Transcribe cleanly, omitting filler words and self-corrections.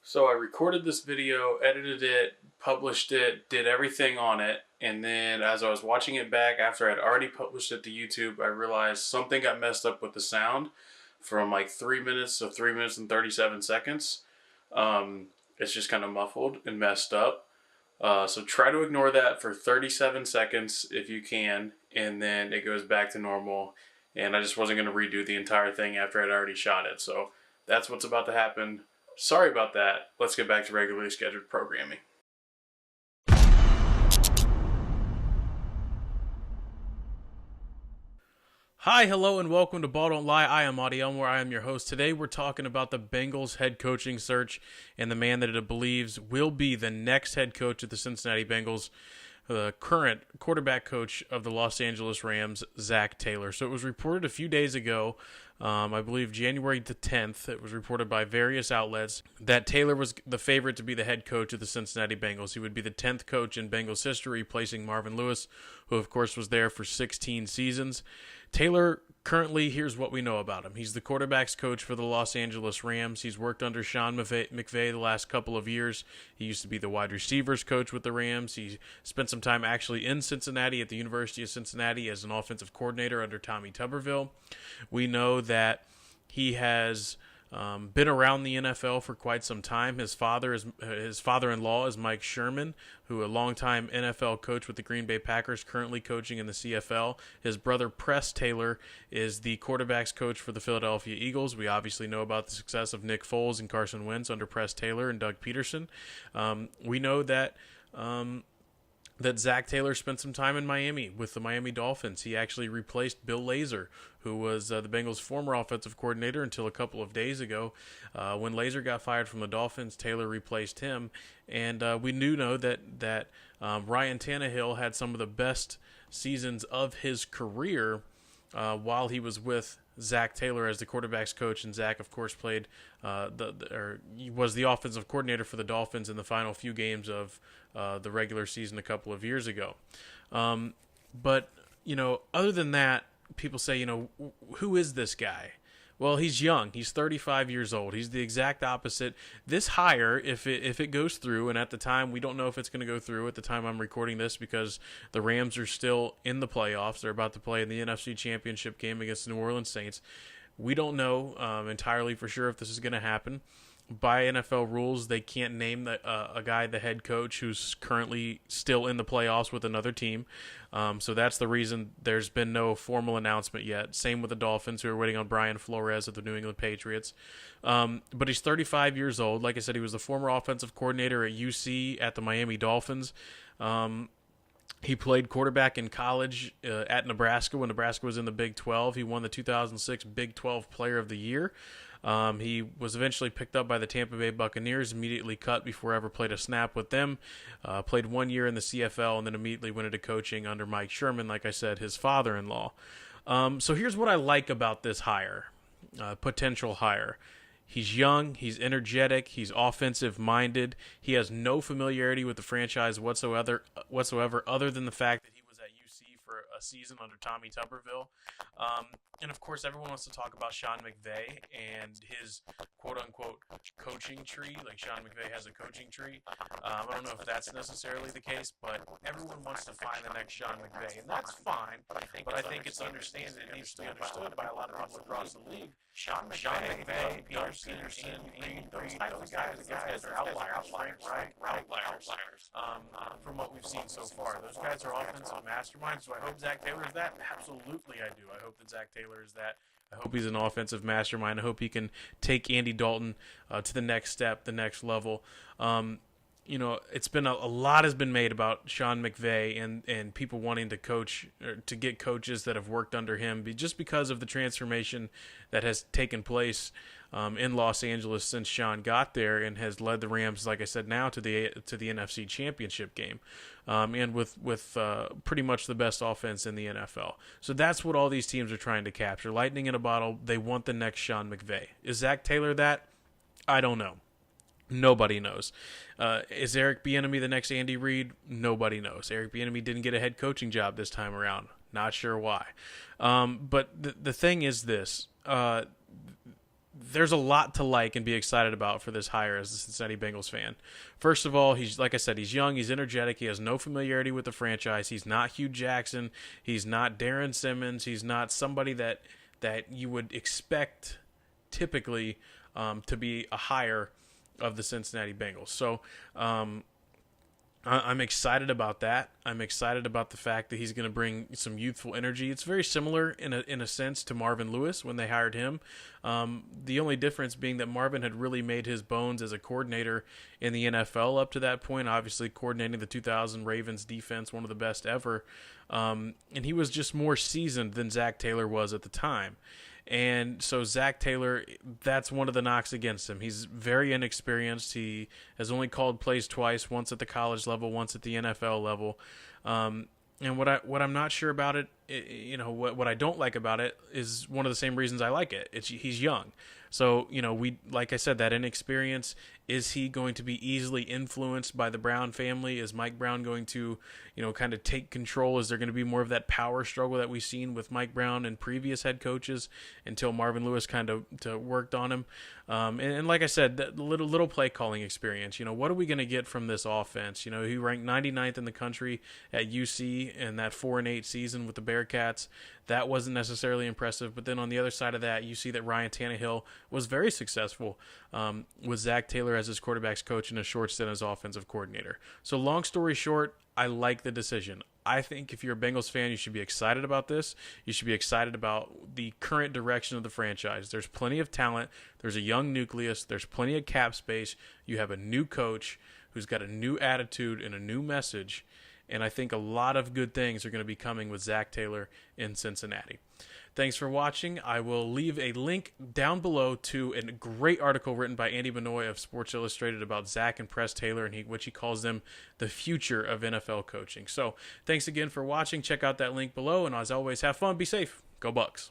So I recorded this video, edited it, published it, did everything on it, and then as I was watching it back after I'd already published it to YouTube, I realized something got messed up with the sound from like 3 minutes to 3 minutes and 37 seconds. It's just kind of muffled and messed up. So try to ignore that for 37 seconds if you can, and then it goes back to normal. And I just wasn't going to redo the entire thing after I'd already shot it. So that's what's about to happen. Sorry about that. Let's get back to regularly scheduled programming. Hi, hello, and welcome to Ball Don't Lie. I am Auty, where I am your host. Today we're talking about the Bengals head coaching search and the man that it believes will be the next head coach of the Cincinnati Bengals, the current quarterback coach of the Los Angeles Rams, Zac Taylor. So it was reported a few days ago, I believe January the 10th, it was reported by various outlets that Taylor was the favorite to be the head coach of the Cincinnati Bengals. He would be the 10th coach in Bengals history, replacing Marvin Lewis, who of course was there for 16 seasons. Taylor, currently, here's what we know about him. He's the quarterback's coach for the Los Angeles Rams. He's worked under Sean McVay the last couple of years. He used to be the wide receivers coach with the Rams. He spent some time actually in Cincinnati at the University of Cincinnati as an offensive coordinator under Tommy Tuberville. We know that he has been around the NFL for quite some time. His father-in-law is Mike Sherman, who a longtime NFL coach with the Green Bay Packers, currently coaching in the CFL. His brother Press Taylor is the quarterback's coach for the Philadelphia Eagles. We obviously know about the success of Nick Foles and Carson Wentz under Press Taylor and Doug Peterson. We know that Zac Taylor spent some time in Miami with the Miami Dolphins. He actually replaced Bill Lazor, who was the Bengals' former offensive coordinator until a couple of days ago. When Lazor got fired from the Dolphins, Taylor replaced him. And we do know that Ryan Tannehill had some of the best seasons of his career while he was with Zac Taylor as the quarterback's coach, and Zac, of course, played he was the offensive coordinator for the Dolphins in the final few games of the regular season a couple of years ago. But other than that, people say, who is this guy? Well, he's young. He's 35 years old. He's the exact opposite. This hire, if it goes through, and at the time, we don't know if it's going to go through at the time I'm recording this because the Rams are still in the playoffs. They're about to play in the NFC Championship game against the New Orleans Saints. We don't know entirely for sure if this is going to happen. By NFL rules, they can't name a guy the head coach who's currently still in the playoffs with another team. So that's the reason there's been no formal announcement yet. Same with the Dolphins, who are waiting on Brian Flores of the New England Patriots. But he's 35 years old. Like I said, he was the former offensive coordinator at UC at the Miami Dolphins. He played quarterback in college at Nebraska when Nebraska was in the Big 12. He won the 2006 Big 12 Player of the Year. He was eventually picked up by the Tampa Bay Buccaneers, immediately cut before ever played a snap with them. Played 1 year in the CFL and then immediately went into coaching under Mike Sherman, like I said, his father-in-law. So here's what I like about this potential hire. He's young, he's energetic, he's offensive-minded. He has no familiarity with the franchise whatsoever other than the fact that he was at UC for a season under Tommy Tuberville. And of course, everyone wants to talk about Sean McVay and his quote-unquote coaching tree. Like Sean McVay has a coaching tree. I don't know if that's necessarily the case, but everyone wants to find the next Sean McVay, and that's fine. But I think it's understandable. It needs to be understood by a lot of people across the league. Sean McVay, Peterson, Reed, those types of guys are outliers, right? Outliers. From what we've seen so far, those guys are offensive masterminds. Do I hope Zac Taylor is that? Absolutely, I do. I hope that Zac Taylor is that. I hope he's an offensive mastermind. I hope he can take Andy Dalton to the next step, the next level. It's been a lot has been made about Sean McVay and people wanting to coach or to get coaches that have worked under him just because of the transformation that has taken place in Los Angeles since Sean got there and has led the Rams, like I said, now to the NFC Championship game, and with pretty much the best offense in the NFL. So that's what all these teams are trying to capture. Lightning in a bottle. They want the next Sean McVay. Is Zac Taylor that? I don't know. Nobody knows. Is Eric Bieniemy the next Andy Reid? Nobody knows. Eric Bieniemy didn't get a head coaching job this time around. Not sure why. But the thing is this. there's a lot to like and be excited about for this hire as a Cincinnati Bengals fan. First of all, he's, like I said, he's young, he's energetic, he has no familiarity with the franchise. He's not Hugh Jackson, he's not Darren Simmons, he's not somebody that you would expect typically to be a hire of the Cincinnati Bengals. So I'm excited about that. I'm excited about the fact that he's going to bring some youthful energy. It's very similar in a sense to Marvin Lewis when they hired him. The only difference being that Marvin had really made his bones as a coordinator in the NFL up to that point, obviously coordinating the 2000 Ravens defense, one of the best ever. And he was just more seasoned than Zac Taylor was at the time. And so Zac Taylor, that's one of the knocks against him. He's very inexperienced. He has only called plays twice, once at the college level, once at the NFL level. And what I'm not sure about it, what I don't like about it is one of the same reasons I like it. He's young. So, like I said, that inexperience, is he going to be easily influenced by the Brown family? Is Mike Brown going to, kind of take control? Is there going to be more of that power struggle that we've seen with Mike Brown and previous head coaches until Marvin Lewis kind of worked on him? And like I said, that little play calling experience. What are we going to get from this offense? He ranked 99th in the country at UC in that 4-8 season with the Bearcats. That wasn't necessarily impressive. But then on the other side of that, you see that Ryan Tannehill was very successful with Zac Taylor as his quarterback's coach and a short stint as offensive coordinator. So long story short, I like the decision. I think if you're a Bengals fan, you should be excited about this. You should be excited about the current direction of the franchise. There's plenty of talent. There's a young nucleus. There's plenty of cap space. You have a new coach who's got a new attitude and a new message. And I think a lot of good things are going to be coming with Zac Taylor in Cincinnati. Thanks for watching. I will leave a link down below to a great article written by Andy Benoit of Sports Illustrated about Zac and Press Taylor and which he calls them the future of NFL coaching. So thanks again for watching. Check out that link below. And as always, have fun, be safe. Go Bucks.